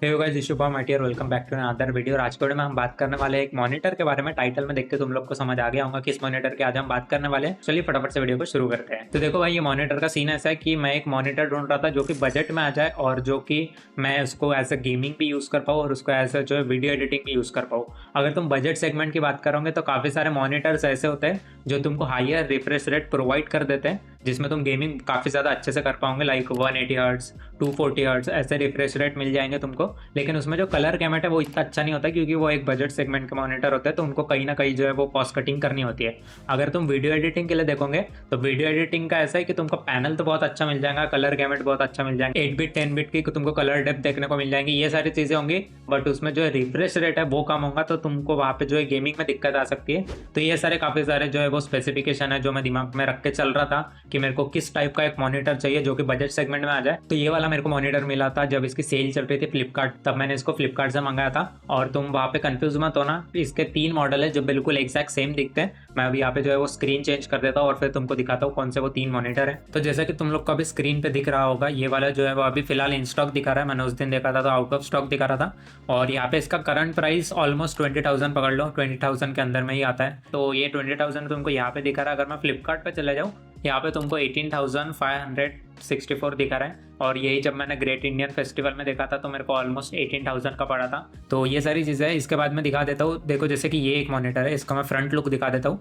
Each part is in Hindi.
हे गाइस, शुभम माइटियर welcome back to another video. और आज के वीडियो में हम बात करने वाले हैं एक मॉनिटर के बारे में। टाइटल में देख के तुम लोग को समझ आ गया होगा कि इस मॉनिटर के आज हम बात करने वाले हैं। चलिए फटाफट से वीडियो को शुरू करते हैं। तो देखो भाई, ये मॉनिटर का सीन ऐसा है कि मैं एक मॉनिटर ढूंढ रहा था जो कि बजट में आ जाए और जो कि मैं उसको एज ए गेमिंग भी यूज कर पाऊँ और उसको एज ए जो है वीडियो एडिटिंग भी यूज कर पाऊँ। अगर तुम बजट सेगमेंट की बात करोगे तो काफी सारे मॉनिटर्स ऐसे होते हैं जो तुमको हायर रिफ्रेश रेट प्रोवाइड कर देते हैं, जिसमें तुम गेमिंग काफी ज्यादा अच्छे से कर पाओगे। लाइक 180 हर्ट्स, 240 हर्ट्स ऐसे रिफ्रेश रेट मिल जाएंगे तुमको। लेकिन उसमें जो कलर गैमेट है वो इतना अच्छा नहीं होता, क्योंकि वो एक बजट सेगमेंट के मॉनिटर होते हैं, तो उनको कहीं ना कहीं जो है वो कॉस्ट कटिंग करनी होती है। अगर तुम वीडियो एडिटिंग के लिए देखोगे तो वीडियो एडिटिंग का ऐसा है कि तुमको पैनल तो बहुत अच्छा मिल जाएगा, कलर गैमेट बहुत अच्छा मिल जाएगा, 8 बिट 10 बिट की तुमको कलर डेप्थ देखने को मिल जाएंगी, ये सारी चीजें होंगी। बट उसमें जो है रिफ्रेश रेट है वो कम होगा, तो तुमको वहाँ पे जो है गेमिंग में दिक्कत आ सकती है। तो ये सारे काफी सारे जो है वो स्पेसिफिकेशन है जो मैं दिमाग में रख के चल रहा था कि मेरे को किस टाइप का एक मॉनिटर चाहिए जो कि बजट सेगमेंट में आ जाए। तो ये वाला मेरे को मॉनिटर मिला था जब इसकी सेल चल रही थी फ्लिपकार्ट, तब मैंने इसको फ्लिपकार्ट से मंगाया था। और तुम वहाँ पे कंफ्यूज मत होना, इसके 3 मॉडल है जो बिल्कुल एग्जैक्ट सेम दिखते हैं। मैं अभी यहाँ पे जो है वो स्क्रीन चेंज कर देता हूँ और फिर तुमको दिखाता हूँ कौन से वो 3 मॉनिटर है। तो जैसा कि तुम लोग को अभी स्क्रीन पे दिख रहा होगा, ये वाला जो है वो अभी फिलहाल इन स्टॉक दिखा रहा है। मैंने उस दिन देखा था तो आउट ऑफ स्टॉक दिखा रहा था। और यहाँ पे इसका करंट प्राइस ऑलमोस्ट 20,000 पकड़ लो, 20,000 के अंदर में ही आता है। तो ये 20,000 तुमको यहाँ पे दिखा रहा है। अगर मैं फ्लिपकार्ट पे चले जाऊँ, यहाँ पे तुमको 18,564 दिखा रहा है। और यही जब मैंने ग्रेट इंडियन फेस्टिवल में देखा था तो मेरे को ऑलमोस्ट 18,000 का पड़ा था। तो ये सारी चीज़ें है। इसके बाद मैं दिखा देता हूँ। देखो, जैसे कि ये एक मॉनिटर है, इसका मैं फ्रंट लुक दिखा देता हूँ।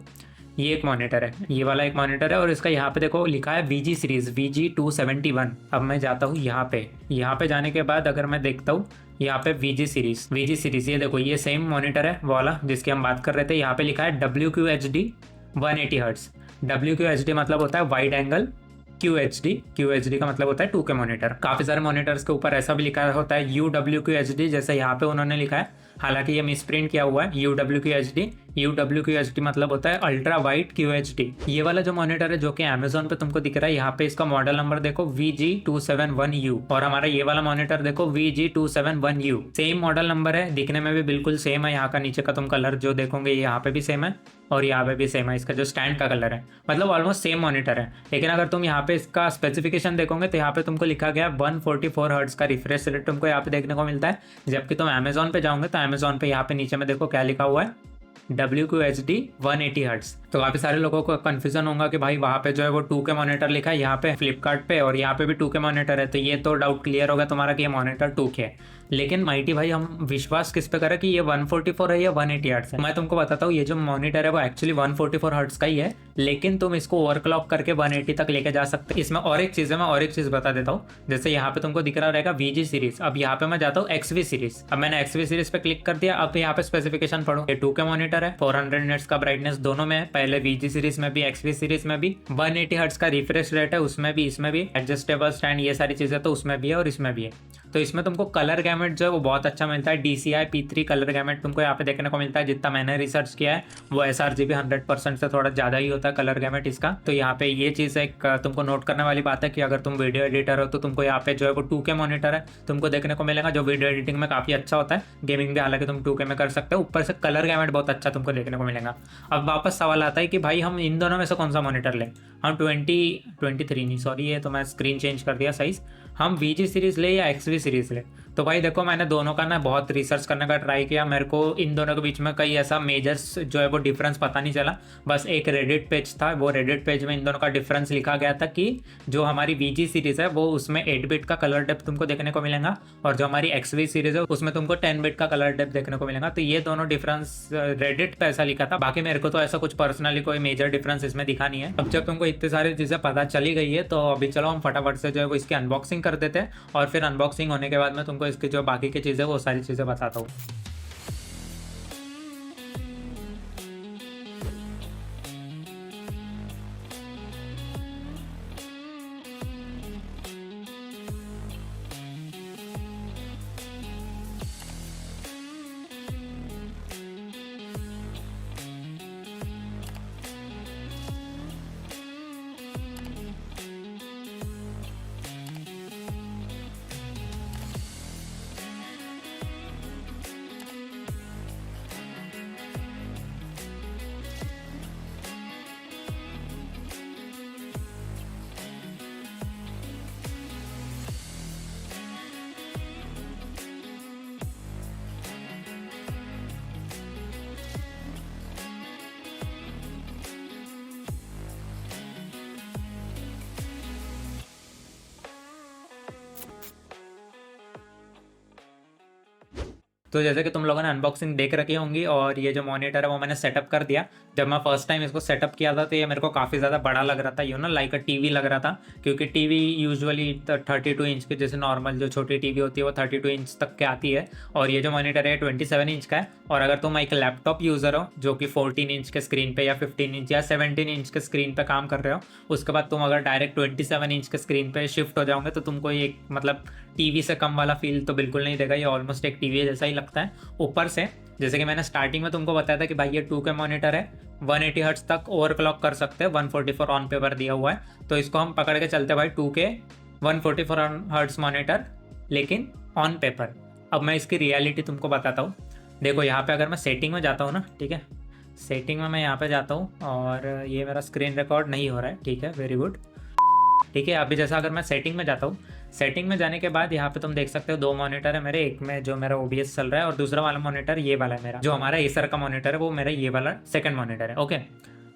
ये एक मॉनिटर है, ये वाला एक मॉनिटर है। और इसका यहाँ पे देखो लिखा है VG सीरीज VG271। अब मैं जाता हूँ यहाँ पे जाने के बाद अगर मैं देखता हूँ यहाँ पे VG सीरीज ये देखो, ये सेम मॉनिटर है वाला जिसकी हम बात कर रहे थे। यहाँ पे लिखा है WQHD 180 हर्ट्स। WQHD मतलब होता है वाइड एंगल QHD का मतलब होता है 2K मॉनिटर। काफी सारे मॉनिटर्स के ऊपर ऐसा भी लिखा होता है UWQHD, जैसे यहाँ पे उन्होंने लिखा है। हालांकि ये मिसप्रिंट किया हुआ है UWQHD मतलब होता है अल्ट्रा वाइड QHD। ये वाला जो मॉनिटर है जो कि अमेजोन पे तुमको दिख रहा है, यहाँ पे इसका मॉडल नंबर देखो VG271U। और हमारा ये वाला मॉनिटर देखो VG271U, सेम मॉडल नंबर है, दिखने में भी बिल्कुल सेम है। यहाँ का नीचे का तुम कलर जो देखोगे यहाँ पे भी सेम है और यहाँ पे भी सेम है। इसका जो स्टैंड का कलर है, मतलब ऑलमोस्ट सेम मॉनिटर है। लेकिन अगर तुम यहाँ पे इसका स्पेसिफिकेशन देखोगे तो यहाँ पे तुमको लिखा गया 144 हर्ट्ज का रिफ्रेश रेट तुमको यहाँ पे देखने को मिलता है। जबकि तुम अमेजोन पे जाओगे तो अमेजोन पे यहाँ पे नीचे में देखो क्या लिखा हुआ है, WQHD 180 हर्ट्ज। तो काफी सारे लोगों को कंफ्यूजन होगा कि भाई वहाँ पे जो है वो 2K मॉनिटर लिखा है यहाँ पे फ्लिपकार्ट पे और यहाँ पे भी 2K मॉनिटर है। तो ये तो डाउट क्लियर होगा तुम्हारा कि ये मॉनिटर 2K है। लेकिन माइटी भाई, हम विश्वास किस पे करें कि ये 144 है या 180 हर्ट्ज है? मैं तुमको बताता हूँ, ये जो मॉनिटर है वो एक्चुअली 144 हर्ट्ज का ही है, लेकिन तुम इसको ओवरक्लॉक करके 180 तक लेके जा सकते हैं। इसमें और एक चीज है, मैं और एक चीज बता देता हूँ। जैसे यहाँ पे तुमको दिख रहा रहेगा VG सीरीज, अब यहाँ पे मैं जाता हूँ XV सीरीज। अब मैंने XV सीरीज पे क्लिक कर दिया। अब यहाँ पे स्पेसिफिकेशन पढ़ो, ये 2K मॉनिटर है, 400 निट्स का ब्राइटनेस दोनों में है। पहले VG सीरीज में भी XV सीरीज में भी 180 हर्ट्ज का रिफ्रेश रेट है, उसमें भी इसमें भी एडजस्टेबल स्टैंड ये सारी चीजें तो उसमें भी है और इसमें भी है। तो इसमें तुमको कलर गैमेट जो है वो बहुत अच्छा मिलता है। DCI P3 कलर गैमेट तुमको यहाँ पे देखने को मिलता है। जितना मैंने रिसर्च किया है वो sRGB 100% से थोड़ा ज्यादा ही होता है कलर गैमेट इसका। तो यहाँ पे ये चीज एक तुमको नोट करने वाली बात है कि अगर तुम वीडियो एडिटर हो तो तुमको यहाँ पे जो है वो 2K मॉनिटर है तुमको देखने को मिलेगा, जो वीडियो एडिटिंग में काफी अच्छा होता है। गेमिंग भी हालांकि तुम 2K में कर सकते हो, ऊपर से कलर गैमेट बहुत अच्छा तुमको देखने को मिलेगा। अब वापस सवाल आता है कि भाई हम इन दोनों में से कौन सा मॉनिटर लें? हम 23 नहीं, सॉरी ये तो मैं स्क्रीन चेंज कर दिया साइज। हम VG सीरीज ले या XV सीरीज ले? तो भाई देखो, मैंने दोनों का ना बहुत रिसर्च करने का ट्राई किया। मेरे को इन दोनों के बीच में कई ऐसा मेजर्स जो है वो डिफरेंस पता नहीं चला। बस एक रेडिट पेज था, वो रेडिट पेज में इन दोनों का डिफरेंस लिखा गया था कि जो हमारी VG सीरीज है वो उसमें 8 बिट का कलर डेप्थ तुमको देखने को मिलेगा और जो हमारी XV सीरीज है उसमें तुमको 10 बिट का कलर डेप्थ देखने को मिलेगा। तो ये दोनों डिफरेंस रेडिट पे ऐसा लिखा था। बाकी मेरे को तो ऐसा कुछ पर्सनली कोई मेजर डिफरेंस इसमें दिखा नहीं है। अब जब तुमको इतनी सारी चीजें पता चली गई है तो अभी चलो हम फटाफट से जो है वो इसकी अनबॉक्सिंग कर देते हैं और फिर अनबॉक्सिंग होने के बाद में तुमको इसकी जो बाकी की चीज़ें वो सारी चीज़ें बताता हूँ। तो जैसे कि तुम लोगों ने अनबॉक्सिंग देख रखी होंगी और ये जो मॉनिटर है वो मैंने सेटअप कर दिया। जब मैं फर्स्ट टाइम इसको सेटअप किया था तो ये मेरे को काफ़ी ज़्यादा बड़ा लग रहा था, you know like a TV लग रहा था, क्योंकि टीवी यूजुअली 32 इंच की, जैसे नॉर्मल जो छोटी टीवी होती है वो 32 इंच तक के आती है, और ये जो मॉनिटर है 27 इंच का है। और अगर तुम एक लैपटॉप यूज़र हो जो कि 14 इंच के स्क्रीन पे या 15 इंच या 17 इंच के स्क्रीन पे काम कर रहे हो, उसके बाद तुम अगर डायरेक्ट 27 इंच के स्क्रीन पे शिफ्ट हो जाओगे तो तुमको एक मतलब टीवी से कम वाला फील तो बिल्कुल नहीं देगा। ये ऑलमोस्ट एक टीवी जैसा ही लगता है ऊपर से। जैसे कि मैंने स्टार्टिंग में तुमको बताया था कि भाई ये 2K मॉनिटर है, 180 हर्ट्ज तक ओवरक्लॉक कर सकते हैं, 144 ऑन पेपर दिया हुआ है, तो इसको हम पकड़ के चलते भाई 2K 144 हर्ट्ज मॉनिटर, लेकिन ऑन पेपर। अब मैं इसकी रियलिटी तुमको बताता हूँ। देखो यहाँ पे अगर मैं सेटिंग में जाता हूँ ना, ठीक है, सेटिंग में मैं यहाँ पे जाता हूँ और ये मेरा स्क्रीन रिकॉर्ड नहीं हो रहा है, ठीक है, वेरी गुड। ठीक है, अभी जैसा अगर मैं सेटिंग में जाता हूँ, सेटिंग में जाने के बाद यहाँ पे तुम देख सकते हो 2 मॉनिटर है मेरे, एक में जो मेरा OBS चल रहा है और दूसरा वाला मॉनिटर ये वाला है मेरा, जो हमारा एसर का मॉनिटर है वो मेरा ये वाला सेकंड मॉनिटर है। ओके,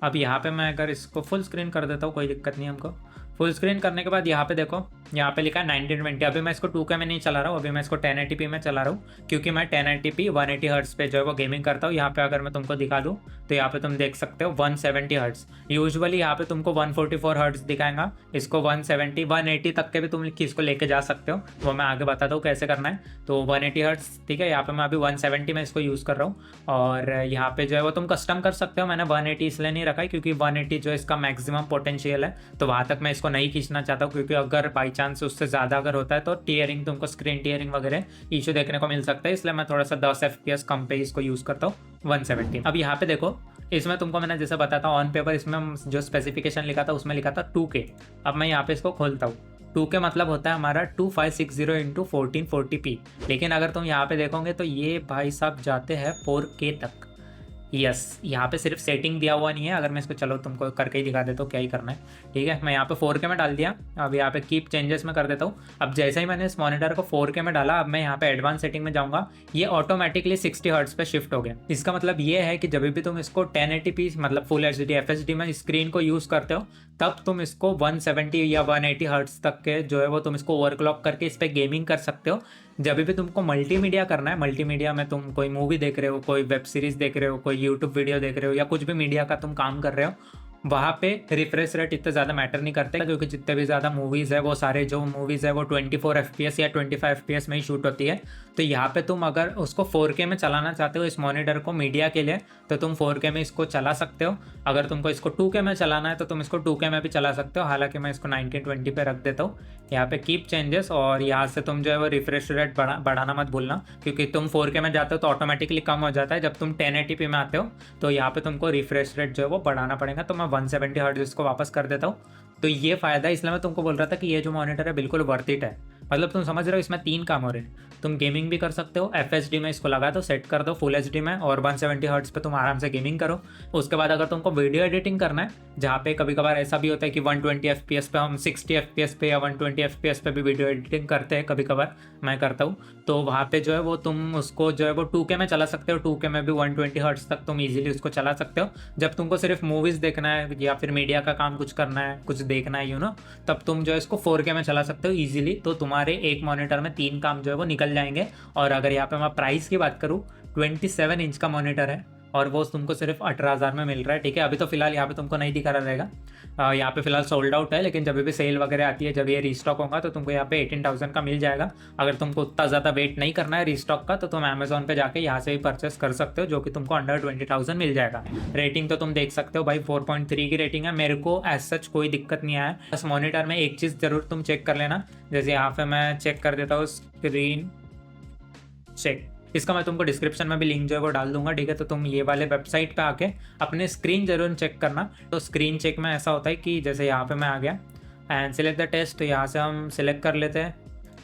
अब यहाँ पे मैं अगर इसको फुल स्क्रीन कर देता हूँ, कोई दिक्कत नहीं है हमको। फुल स्क्रीन करने के बाद यहाँ पे देखो, यहाँ पे लिखा है 1920। अभी मैं इसको 2K में नहीं चला रहा हूँ, अभी मैं इसको 1080p में चला रहा हूँ, क्योंकि मैं 1080p 180 हर्ट्स पे जो है वो गेमिंग करता हूँ। यहाँ पे अगर मैं तुमको दिखा दूँ तो यहाँ पे तुम देख सकते हो 170 हर्ट्स। यूजुअली यहाँ पे तुमको 144 हर्ट्स दिखाएगा, इसको 170 180 तक के भी तुम इसको लेके जा सकते हो, वो मैं आगे बताता हूँ कैसे करना है। तो 180 हर्ट्स, ठीक है, यहाँ पे मैं अभी 170 में इसको यूज़ कर रहा हूँ। और यहाँ पे जो है वो तुम कस्टम कर सकते हो, मैंने 180 इसलिए नहीं रखा है क्योंकि 180 जो इसका मैक्सिमम पोटेंशियल है, तो वहाँ तक मैं इसको नहीं खींचना चाहता हूँ, क्योंकि अगर बाई चांस उससे ज़्यादा अगर होता है तो टीयरिंग, तुमको स्क्रीन टीयरिंग वगैरह इशू देखने को मिल सकता है, इसलिए मैं थोड़ा सा 10 FPS कम पे इसको यूज़ करता हूँ 170। अब यहाँ पे देखो, इसमें तुमको मैंने जैसे बताता हूँ ऑन पेपर, इसमें जो स्पेसिफिकेशन लिखा था उसमें लिखा था 2K। अब मैं यहाँ पे इसको खोलता हूँ, 2K मतलब होता है हमारा 2560 इंटू 1440p, लेकिन अगर तुम यहाँ पे देखोगे तो ये भाई साहब जाते हैं 4K तक। यस, यहाँ पे सिर्फ सेटिंग दिया हुआ नहीं है, अगर मैं इसको चलो तुमको करके ही दिखा देता हूँ क्या ही करना है। ठीक है, मैं यहाँ पे 4K में डाल दिया, अब यहाँ पे कीप चेंजेस में कर देता हूँ। अब जैसे ही मैंने इस मॉनिटर को 4K में डाला, अब मैं यहाँ पे एडवांस सेटिंग में जाऊँगा, ये ऑटोमेटिकली 60 हर्ट्स पे शिफ्ट हो गया। इसका मतलब ये है कि जब भी तुम इसको 1080p मतलब फुल HD FHD में स्क्रीन को यूज़ करते हो, तब तुम इसको 170 या 180 हर्ट्स तक के जो है वो तुम इसको ओवरक्लॉक करके इस पर गेमिंग कर सकते हो। जब भी तुमको मल्टीमीडिया करना है, मल्टीमीडिया में तुम कोई मूवी देख रहे हो, कोई वेब सीरीज़ देख रहे हो, कोई यूट्यूब वीडियो देख रहे हो, या कुछ भी मीडिया का तुम काम कर रहे हो, वहाँ पे रिफ्रेश रेट इतना ज़्यादा मैटर नहीं करते, क्योंकि जितने भी ज़्यादा मूवीज़ है वो सारे जो मूवीज़ है वो 24 FPS या 25 FPS में ही शूट होती है। तो यहाँ पे तुम अगर उसको 4K में चलाना चाहते हो इस मॉनिटर को मीडिया के लिए, तो तुम 4K में इसको चला सकते हो। अगर तुमको इसको 2K में चलाना है तो तुम इसको 2K में भी चला सकते हो, हालांकि मैं इसको 1920 पे रख देता हूँ। यहाँ पे कीप चेंजेस, और यहाँ से तुम जो है वो रिफ्रेश रेट बढ़ाना मत भूलना, क्योंकि तुम 4K में जाते हो तो ऑटोमेटिकली कम हो जाता है, जब तुम 1080p में आते हो तो यहाँ पे तुमको रिफ्रेश रेट जो है वो बढ़ाना पड़ेगा। तो मैं 170 हर्ट्ज इसको वापस कर देता हूँ। तो ये फ़ायदा है, इसलिए मैं तुमको बोल रहा था कि ये जो मॉनिटर है बिल्कुल वर्थ इट है। मतलब तुम समझ रहे हो, इसमें 3 काम हो रहे हैं। तुम गेमिंग भी कर सकते हो, FHD में इसको लगा दो, सेट कर दो फुल HD में, और 170 हर्ट्ज पे तुम आराम से गेमिंग करो। उसके बाद अगर तुमको वीडियो एडिटिंग करना है, जहाँ पे कभी कभार ऐसा भी होता है कि 120 FPS पे हम 60 FPS पे या 120 FPS पे भी वीडियो एडिटिंग करते हैं, कभी कभार मैं करता हूँ, तो वहाँ पे जो है वो तुम उसको जो है वो 2K में चला सकते हो। 2K में भी 120 हर्ट्ज तक तुम इजीली उसको चला सकते हो। जब तुमको सिर्फ मूवीज़ देखना है या फिर मीडिया का काम कुछ करना है, कुछ देखना है, यू नो, तब तुम जो है इसको 4K में चला सकते हो ईजिली। तो तुम्हारे एक मॉनिटर में 3 काम जो है वो निकल जाएंगे। और अगर यहाँ पे मैं प्राइस की बात करूँ, 27 इंच का मॉनिटर है और वो तुमको सिर्फ 18,000 में मिल रहा है। ठीक है, अभी तो फिलहाल यहाँ पे तुमको नहीं दिखा रहेगा, यहाँ पे फिलहाल सोल्ड आउट है, लेकिन जब भी सेल वगैरह आती है, जब ये रीस्टॉक होगा तो तुमको यहाँ पे 18,000 का मिल जाएगा। अगर तुमको उतना ज़्यादा वेट नहीं करना है रीस्टॉक का, तो तुम अमेजोन पे जाके यहाँ से भी परचेस कर सकते हो, जो कि तुमको अंडर 20,000 मिल जाएगा। रेटिंग तो तुम देख सकते हो भाई, 4.3 की रेटिंग है। मेरे को एज सच कोई दिक्कत नहीं आया। बस मॉनिटर में एक चीज़ ज़रूर तुम चेक कर लेना, जैसे यहाँ पे मैं चेक कर देता हूँ स्क्रीन चेक, इसका मैं तुमको डिस्क्रिप्शन में भी लिंक जो है वो डाल दूंगा। ठीक है, तो तुम ये वाले वेबसाइट पे आके अपने स्क्रीन जरूर चेक करना। तो स्क्रीन चेक में ऐसा होता है कि जैसे यहाँ पे मैं आ गया एंड सिलेक्ट द टेस्ट, तो यहाँ से हम सिलेक्ट कर लेते हैं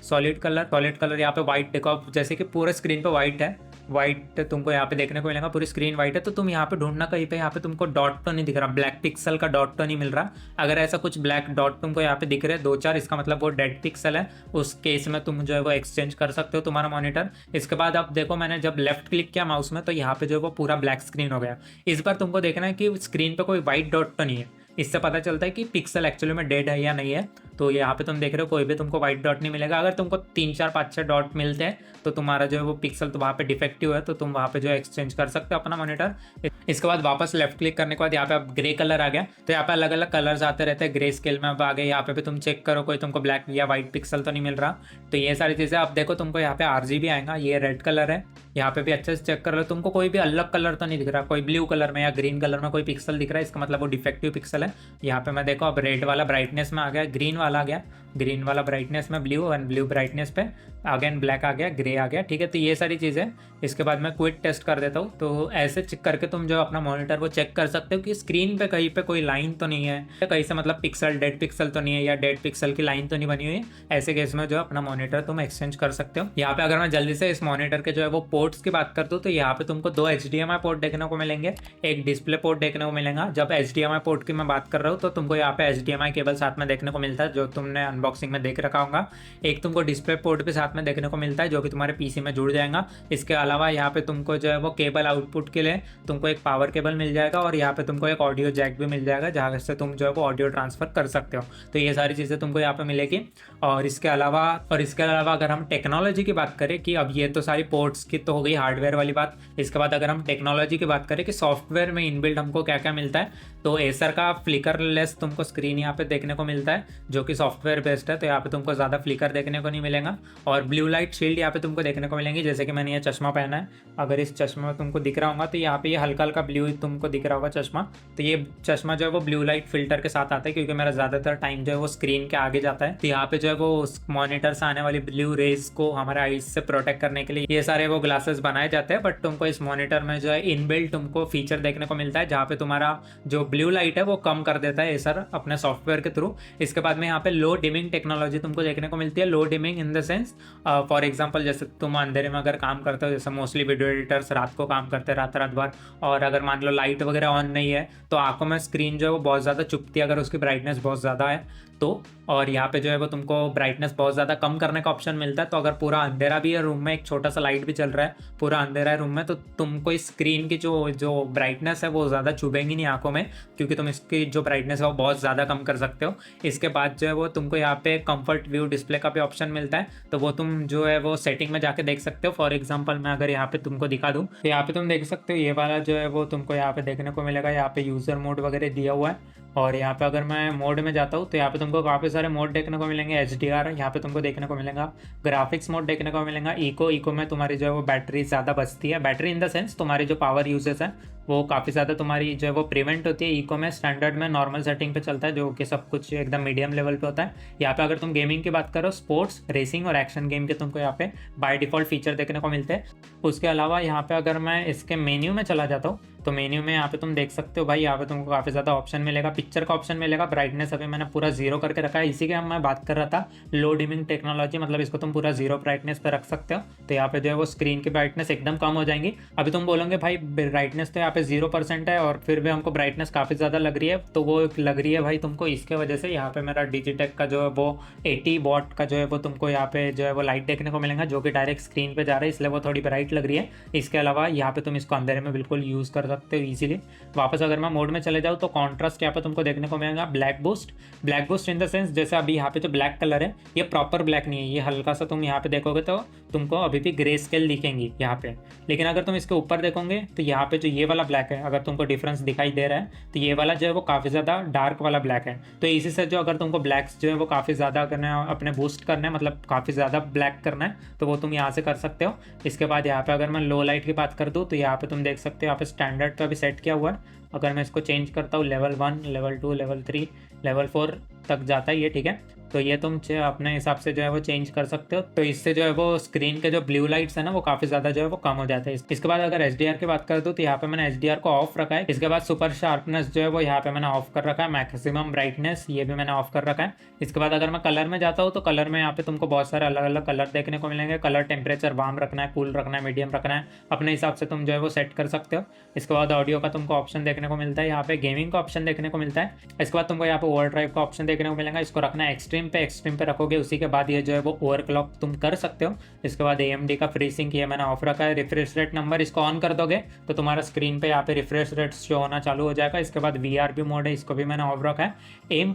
सॉलिड कलर यहाँ पे वाइट देखो, अब जैसे कि पूरे स्क्रीन पे वाइट है, वाइट तुमको यहाँ पे देखने को मिलेगा, पूरी स्क्रीन वाइट है। तो तुम यहाँ पे ढूंढना कहीं पे, यहाँ पे तुमको डॉट तो नहीं दिख रहा, ब्लैक पिक्सल का डॉट तो नहीं मिल रहा। अगर ऐसा कुछ ब्लैक डॉट तुमको यहाँ पे दिख रहे 2-4, इसका मतलब वो डेड पिक्सल है। उस केस में तुम जो है वो एक्सचेंज कर सकते हो तुम्हारा मॉनिटर। इसके बाद अब देखो, मैंने जब लेफ्ट क्लिक किया माउस में तो यहाँ पे जो है वो पूरा ब्लैक स्क्रीन हो गया। इस बार तुमको देखना है कि स्क्रीन पे कोई वाइट डॉट तो नहीं है, इससे पता चलता है कि पिक्सल एक्चुअली में डेड है या नहीं है। तो यहाँ पे तुम देख रहे हो कोई भी तुमको वाइट डॉट नहीं मिलेगा। अगर तुमको 3 4 5 6 डॉट मिलते हैं तो तुम्हारा जो है वो पिक्सल तो वहाँ पे डिफेक्टिव है, तो तुम वहाँ पे जो है एक्सचेंज कर सकते हो अपना मॉनिटर। इसके बाद वापस लेफ्ट क्लिक करने के बाद यहाँ पे अब ग्रे कलर आ गया, तो यहाँ पे अलग अलग कलर्स आते रहते हैं। ग्रे स्केल में अब आ गए, यहाँ पे भी तुम चेक करो कोई तुमको ब्लैक या व्हाइट पिक्सल तो नहीं मिल रहा। तो ये सारी चीज़ें अब देखो तुमको यहाँ पे RGB आएगा, ये रेड कलर है, यहाँ पे भी अच्छे से चेक कर लो। तुमको कोई भी अलग कलर तो नहीं दिख रहा, कोई ब्लू कलर में या ग्रीन कलर में कोई पिक्सल दिख रहा है, इसका मतलब वो डिफेक्टिव पिक्सल है। यहाँ पे मैं देखो अब रेड वाला ब्राइटनेस में आ गया, ग्रीन वाला आ गया, ग्रीन वाला ब्राइटनेस में ब्लू, एंड ब्लू ब्राइटनेस पे अगेन ब्लैक आ गया, ग्रे आ गया, ठीक है। तो ये सारी चीज़ें, इसके बाद मैं क्विक टेस्ट कर देता हूँ। तो ऐसे चेक करके तुम जो अपना मॉनिटर वो चेक कर सकते हो कि स्क्रीन पे कहीं पे कोई लाइन तो नहीं है, कहीं से मतलब पिक्सल डेड पिक्सल तो नहीं है, या डेड पिक्सल की लाइन तो नहीं बनी हुई है। ऐसे केस में जो अपना मॉनिटर तुम एक्सचेंज कर सकते हो। यहाँ पे अगर मैं जल्दी से इस मॉनिटर के जो है वो पोर्ट्स की बात करता हूँ, तो यहाँ पे तुमको 2 HDMI पोर्ट देखने को मिलेंगे, एक डिस्प्ले पोर्ट देखने को मिलेगा। जब HDMI पोर्ट की मैं बात कर रहा हूँ तो तुमको यहाँ पे HDMI केबल साथ में देखने को मिलता है, जो तुमने अनबॉक्सिंग में देख रखा होगा। एक तुमको डिस्प्ले पोर्ट भी साथ में देखने को मिलता है, जो कि तुम्हारे PC में जुड़ जाएगा। इसके अलावा यहाँ पे तुमको जो है वो केबल आउटपुट के लिए तुमको एक पावर केबल मिल जाएगा, और यहाँ पे तुमको एक ऑडियो जैक भी मिल जाएगा, जहाँ से तुम जो है वो ऑडियो ट्रांसफर कर सकते हो। तो ये सारी चीज़ें तुमको यहाँ पे मिलेगी। और इसके अलावा अगर हम टेक्नोलॉजी की बात करें कि अब ये तो सारी पोर्ट्स की तो हो गई हार्डवेयर वाली बात। इसके बाद अगर हम टेक्नोलॉजी की बात करें कि सॉफ्टवेयर में इनबिल्ट हमको क्या क्या मिलता है, तो एसर का फ्लिकरलेस तुमको स्क्रीन यहाँ पे देखने को मिलता है, जो कि सॉफ्टवेयर बेस्ड है। तो यहाँ पे तुमको ज़्यादा फ्लिकर देखने को नहीं मिलेगा। और ब्लू लाइट शील्ड यहाँ पे तुमको देखने को मिलेंगी, जैसे कि मैंने ये चश्मा पहना है, अगर इस चश्मे में तुमको दिख रहा होगा तो यहाँ पे ये हल्का हल्का ब्लू तुमको दिख रहा होगा चश्मा। तो ये चश्मा जो है वो ब्लू लाइट फिल्टर के साथ आता है, क्योंकि मेरा ज़्यादातर टाइम जो है वो स्क्रीन के आगे जाता है। तो यहाँ पे जो है वो मॉनिटर से आने वाली ब्लू रेज को हमारे आईज से प्रोटेक्ट करने के लिए ये सारे वो ग्लासेस बनाए जाते हैं। बट तुमको इस मॉनिटर में जो है इनबिल्ट तुमको फीचर देखने को मिलता है, जहाँ पे तुम्हारा जो ब्लू लाइट है वो कम कर देता है एसर अपने सॉफ्टवेयर के थ्रू। इसके बाद में यहाँ पे लो डिमिंग टेक्नोलॉजी तुमको देखने को मिलती है। Low dimming in the sense, for example जैसे तुम अंधेरे में अगर काम करते हो, जैसे मोस्टली वीडियो एडिटर्स रात को काम करते हैं रात भर, और अगर मान लो लाइट वगैरह ऑन नहीं है तो आंखों में स्क्रीन जो है वो बहुत ज़्यादा चुभती है, अगर उसकी ब्राइटनेस बहुत ज़्यादा है तो। और यहाँ पे जो है वो तुमको ब्राइटनेस बहुत ज़्यादा कम करने का ऑप्शन मिलता है। तो अगर पूरा अंधेरा भी है रूम में, एक छोटा सा लाइट भी चल रहा है, पूरा अंधेरा है रूम में, तो तुमको इस स्क्रीन की जो ब्राइटनेस है वो ज़्यादा चुभेंगी नहीं आंखों में, क्योंकि तुम इसकी जो ब्राइटनेस है वो बहुत ज़्यादा कम कर सकते हो। इसके बाद जो है वो तुमको यहाँ पे कंफर्ट व्यू डिस्प्ले का भी ऑप्शन मिलता है, तो वो तुम जो है वो सेटिंग में जाके देख सकते हो। फॉर एग्जाम्पल मैं अगर यहाँ पे तुमको दिखा दूँ तो यहाँ पे तुम देख सकते हो ये वाला जो है वो तुमको यहाँ पे देखने को मिलेगा। यहाँ पे यूज़र मोड वगैरह दिया हुआ है, और यहाँ पे अगर मैं मोड में जाता हूँ तो यहाँ पे तुमको काफ़ी सारे मोड देखने को मिलेंगे। HDR यहाँ पे तुमको देखने को मिलेगा, ग्राफिक्स मोड देखने को मिलेगा, इको में तुम्हारी जो है वो बैटरी ज़्यादा बचती है। बैटरी इन द सेंस तुम्हारी जो पावर यूजेस है वो काफ़ी ज़्यादा तुम्हारी जो है वो प्रिवेंट होती है। इको में स्टैंडर्ड में नॉर्मल सेटिंग पे चलता है, जो कि सब कुछ एकदम मीडियम लेवल पे होता है। यहाँ पे अगर तुम गेमिंग की बात करो, स्पोर्ट्स, रेसिंग और एक्शन गेम के तुमको यहाँ पे बाय डिफ़ॉल्ट फीचर देखने को मिलते हैं। उसके अलावा यहाँ पे अगर मैं इसके मेन्यू में चला जाता हूँ तो मेन्यू में यहाँ पे तुम देख सकते हो भाई, यहाँ पे तुमको काफ़ी ज़्यादा ऑप्शन मिलेगा। पिक्चर का ऑप्शन मिलेगा, ब्राइटनेस अभी मैंने पूरा 0 करके रखा है, इसी के मैं बात कर रहा था। लो डिमिंग टेक्नोलॉजी मतलब इसको तुम पूरा 0 ब्राइटनेस पे रख सकते हो, तो यहाँ पे जो है वो स्क्रीन की ब्राइटनेस एकदम कम हो जाएंगी। अभी तुम बोलोगे भाई ब्राइटनेस तो यहाँ पे 0% है और फिर भी हमको ब्राइटनेस काफ़ी ज़्यादा लग रही है, तो वो लग रही है भाई तुमको इसके वजह से यहाँ पे मेरा डिजिटेक का जो है वो 80 वॉट का जो है वो तुमको यहाँ पे जो है वो लाइट देखने को मिलेगा, जो कि डायरेक्ट स्क्रीन पे जा रहा है, इसलिए वो थोड़ी ब्राइट लग रही है। इसके अलावा यहाँ पे तुम इसको अंधेरे में बिल्कुल यूज़ कर सकते हो ईजिली। वापस अगर मैं मोड में चले जाऊँ तो कॉन्ट्रास्ट यहाँ पे तुमको देखने को मिलेगा, black boost in the sense जैसे अभी यहाँ पे जो ब्लैक कलर है ये प्रॉपर ब्लैक नहीं है, ये हल्का सा तुम यहाँ पे देखोगे तो तुमको अभी भी ग्रे स्केल दिखेंगी यहाँ पे। लेकिन अगर तुम इसके ऊपर देखोगे तो यहाँ पे जो ये वाला ब्लैक है, अगर तुमको डिफरेंस दिखाई दे रहा है तो ये वाला जो है वो काफ़ी ज़्यादा डार्क वाला ब्लैक है। तो इसी से जो अगर तुमको ब्लैक्स जो है वो काफ़ी ज़्यादा करना है, अपने बूस्ट करना है, मतलब काफ़ी ज़्यादा ब्लैक करना है, तो वो तुम यहाँ से कर सकते हो। इसके बाद यहाँ पे अगर मैं लो लाइट की बात कर दूँ तो यहाँ पे तुम देख सकते हो, यहाँ पे स्टैंडर्ड पे अभी सेट किया हुआ है। अगर मैं इसको चेंज करता हूँ लेवल 1, लेवल 2, लेवल 3, लेवल 4 तक जाता है ये, ठीक है। तो ये तुम अपने हिसाब से जो है वो चेंज कर सकते हो। तो इससे जो है वो स्क्रीन के जो ब्लू लाइट्स है ना वो काफ़ी ज़्यादा जो है वो कम हो जाता है। इसके बाद अगर HDR की बात कर दूँ तो यहाँ पे मैंने HDR को ऑफ रखा है। इसके बाद सुपर शार्पनेस जो है वो यहाँ पे मैंने ऑफ कर रखा है, मैक्सिमम ब्राइटनेस ये भी मैंने ऑफ कर रखा है। इसके बाद अगर मैं कलर में जाता हूँ तो कलर में यहाँ पे तुमको बहुत सारे अलग अलग कलर देखने को मिलेंगे। कलर टेम्परेचर वार्म रखना है, कूल रखना है, मीडियम रखना है, अपने हिसाब से तुम जो है वो सेट कर सकते हो। इसके बाद ऑडियो का तुमको ऑप्शन देखने को मिलता है, यहाँ पे गेमिंग का ऑप्शन देखने को मिलता है। इसके बाद तुमको यहाँ पे ओवर ड्राइव का ऑप्शन देखने को मिलेगा, इसको रखना है एक्सट्रीम एक्सट्रीम पे रखोगे उसी के बाद ये जो है वो ओवरक्लॉक तुम कर सकते हो। इसके बाद AMD का फ्री सिंक ये मैंने ऑफ रखा है। रिफ्रेश रेट नंबर इसको ऑन कर दोगे तो तुम्हारा स्क्रीन पे यहाँ पे रिफ्रेश रेट शो होना चालू हो जाएगा। इसके बाद VRB मोड है, इसको भी मैंने ऑफ रखा है। एम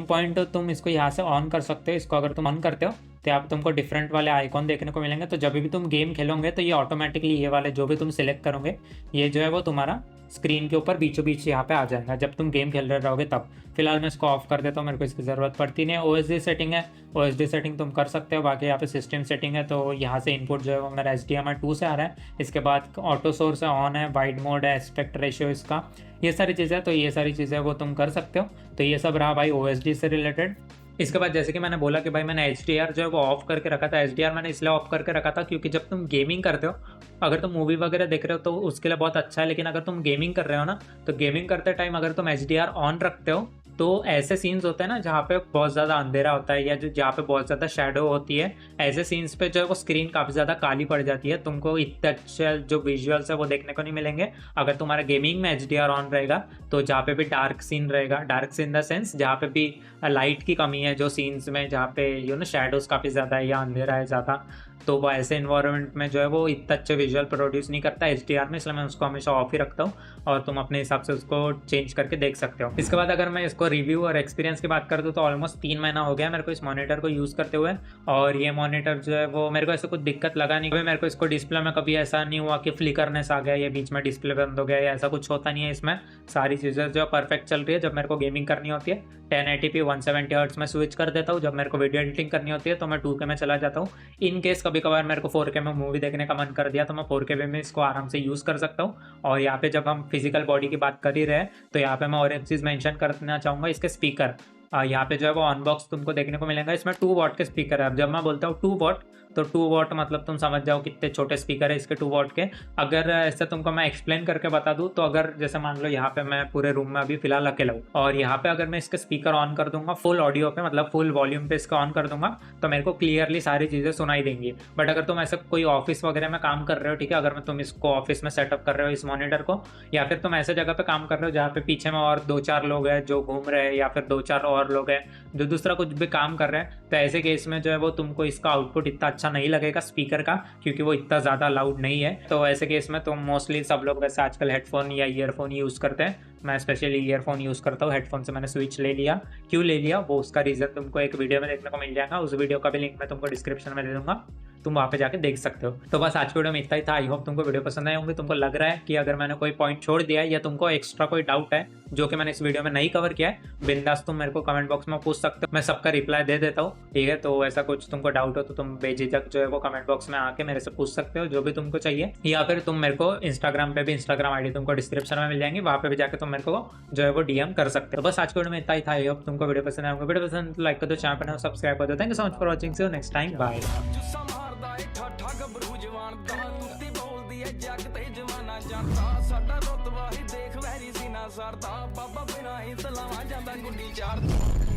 पॉइंट तुम इसको यहाँ से ऑन कर सकते हो। इसको अगर तुम ऑन करते हो तो यहाँ पे तुमको डिफरेंट वाले आइकॉन देखने को मिलेंगे। तो जब भी तुम गेम खेलोगे तो ये ऑटोमेटिकली ये वाले जो भी तुम सिलेक्ट करोगे ये जो है वो तुम्हारा स्क्रीन के ऊपर बीचों बीच यहाँ पे आ जाएगा जब तुम गेम खेल रहे रहोगे तब। फिलहाल मैं इसको ऑफ कर देता हूँ, मेरे को इसकी ज़रूरत पड़ती नहीं है। OSD सेटिंग है, OSD सेटिंग तुम कर सकते हो। बाकी यहाँ पे सिस्टम सेटिंग है, तो यहाँ से इनपुट जो है वो मेरा HDMI 2 से आ रहा है। इसके बाद ऑटो सोर्स है, ऑन है, वाइड मोड है, एस्पेक्ट रेशियो इसका, ये सारी चीज़ें। तो ये सारी चीज़ें वो तुम कर सकते हो। तो ये सब रहा भाई OSD से रिलेटेड। इसके बाद जैसे कि मैंने बोला कि भाई मैंने HDR जो है वो ऑफ करके रखा था। HDR मैंने इसलिए ऑफ करके रखा था क्योंकि जब तुम गेमिंग करते हो, अगर तुम मूवी वगैरह देख रहे हो तो उसके लिए बहुत अच्छा है। लेकिन अगर तुम गेमिंग कर रहे हो ना, तो गेमिंग करते टाइम अगर तुम HDR ऑन रखते हो तो ऐसे सीन्स होते हैं ना जहाँ पे बहुत ज़्यादा अंधेरा होता है या जो जहाँ पे बहुत ज़्यादा शेडो होती है, ऐसे सीन्स पे जो है वो स्क्रीन काफ़ी ज़्यादा काली पड़ जाती है। तुमको इतने अच्छे जो विजुअल्स है वो देखने को नहीं मिलेंगे अगर तुम्हारा गेमिंग में HDR ऑन रहेगा। तो जहाँ पे भी डार्क सीन रहेगा, डार्क सीन द सेंस जहाँ पे भी लाइट की कमी है जो सीन्स में, जहाँ पे शेडोज़ काफ़ी ज़्यादा है या अंधेरा है ज़्यादा, तो वो ऐसे इन्वायरमेंट में जो है वो इतना अच्छे विजुअल प्रोड्यूस नहीं करता HDR में। इसलिए मैं उसको हमेशा ऑफ ही रखता हूँ और तुम अपने हिसाब से उसको चेंज करके देख सकते हो। इसके बाद अगर मैं इसको रिव्यू और एक्सपीरियंस की बात कर दूँ तो ऑलमोस्ट 3 महीना हो गया मेरे को इस मॉनिटर को यूज़ करते हुए। और ये मॉनिटर जो है वो मेरे को ऐसे कुछ दिक्कत लगा नहीं। कभी मेरे को इसको डिस्प्ले में कभी ऐसा नहीं हुआ कि फ्लिकरनेस आ गया या बीच में डिस्प्ले बंद हो गया या ऐसा कुछ होता नहीं है। इसमें सारी चीज़ें जो परफेक्ट चल रही है। जब मेरे को गेमिंग करनी होती है 1080p 170 हर्ट्ज में स्विच कर देता हूँ। जब मेरे को वीडियो एडिटिंग करनी होती है तो मैं 2K में चला जाता हूँ। इन केस कभी कभार मेरे को 4K में मूवी देखने का मन कर दिया तो मैं 4K में इसको आराम से यूज़ कर सकता हूँ। और यहाँ पे जब हम फिजिकल बॉडी की बात कर ही रहे तो यहाँ पे मैं और एक चीज़ मेंशन करना चाहूँगा, इसके स्पीकर। यहाँ पे जो है वो अनबॉक्स तुमको देखने को मिलेगा। इसमें 2 वॉट के स्पीकर है। अब जब मैं बोलता हूँ 2 वॉट तो 2 वॉट मतलब तुम समझ जाओ कितने छोटे स्पीकर है इसके 2 वॉट के। अगर ऐसे तुमको मैं एक्सप्लेन करके बता दूँ तो अगर जैसे मान लो यहाँ पे मैं पूरे रूम में अभी फिलहाल अकेला हूँ और यहाँ पे अगर मैं इसके स्पीकर ऑन कर दूंगा फुल ऑडियो पे, मतलब फुल वॉल्यूम पे इसका ऑन कर दूंगा तो मेरे को क्लियरली सारी चीज़ें सुनाई देंगी। बट अगर तुम ऐसे कोई ऑफिस वगैरह में काम कर रहे हो, ठीक है, अगर तुम इसको ऑफिस में सेटअप कर रहे हो इस मॉनिटर को, या फिर तुम ऐसे जगह पे काम कर रहे हो जहाँ पे पीछे में और 2-4 लोग हैं जो घूम रहे हैं या फिर 2-4 और लोग हैं जो दूसरा कुछ भी काम कर रहे हैं, तो ऐसे केस में जो है वो तुमको इसका आउटपुट इतना अच्छा नहीं लगेगा स्पीकर का, क्योंकि वो इतना ज़्यादा लाउड नहीं है। तो ऐसे केस में तुम मोस्टली सब लोग वैसे आजकल हेडफोन या ईयरफोन यूज़ करते हैं। मैं स्पेशली ईयरफोन यूज़ करता हूँ। हेडफोन से मैंने स्विच ले लिया। क्यों ले लिया वो उसका रीज़न तुमको एक वीडियो में देखने को मिल जाएगा। उस वीडियो का भी लिंक मैं तुमको डिस्क्रिप्शन में दे दूंगा, तुम वहाँ पे जाके देख सकते हो। तो बस आज के वीडियो में इतना ही था। आई होप तुमको वीडियो पसंद आए होंगे। तुमको लग रहा है कि अगर मैंने कोई पॉइंट छोड़ दिया है या तुमको एक्स्ट्रा कोई डाउट है जो कि मैंने इस वीडियो में नहीं कवर किया है, बिंदास तुम मेरे को कमेंट बॉक्स में पूछ सकते हो, मैं सबका रिप्लाई दे देता हूँ, ठीक है। तो ऐसा कुछ तुमको डाउट हो तो तुम बेझिझक जो है वो कमेंट बॉक्स में आके मेरे से पूछ सकते हो जो भी तुमको चाहिए। या फिर तुम मेरे को इंस्टाग्राम पे भी, इंस्टाग्राम आईडी तुमको डिस्क्रिप्शन में मिल जाएंगी, वहाँ पे भी जाके तुम मेरे को जो है वो DM कर सकते हो। तो बस आज के वीडियो में इतना ही था। आई होप तुमको वीडियो पसंद आएगा। वीडियो पसंद तो लाइक कर दो, चैनल पर सब्सक्राइब कर दो। Thank you so much for watching. See you next time, bye. ਸਾਡਾ ਰੁਤਬਾ ਹੀ ਦੇਖ ਵੈਰੀ ਸੀ ਨਾ ਸਰਦਾ ਬਾਬਾ ਬਿਨਾ ਹੀ ਸਲਾਵਾਂ ਜਾਂਦਾ ਗੁੱਡੀ ਚਾੜਦਾ।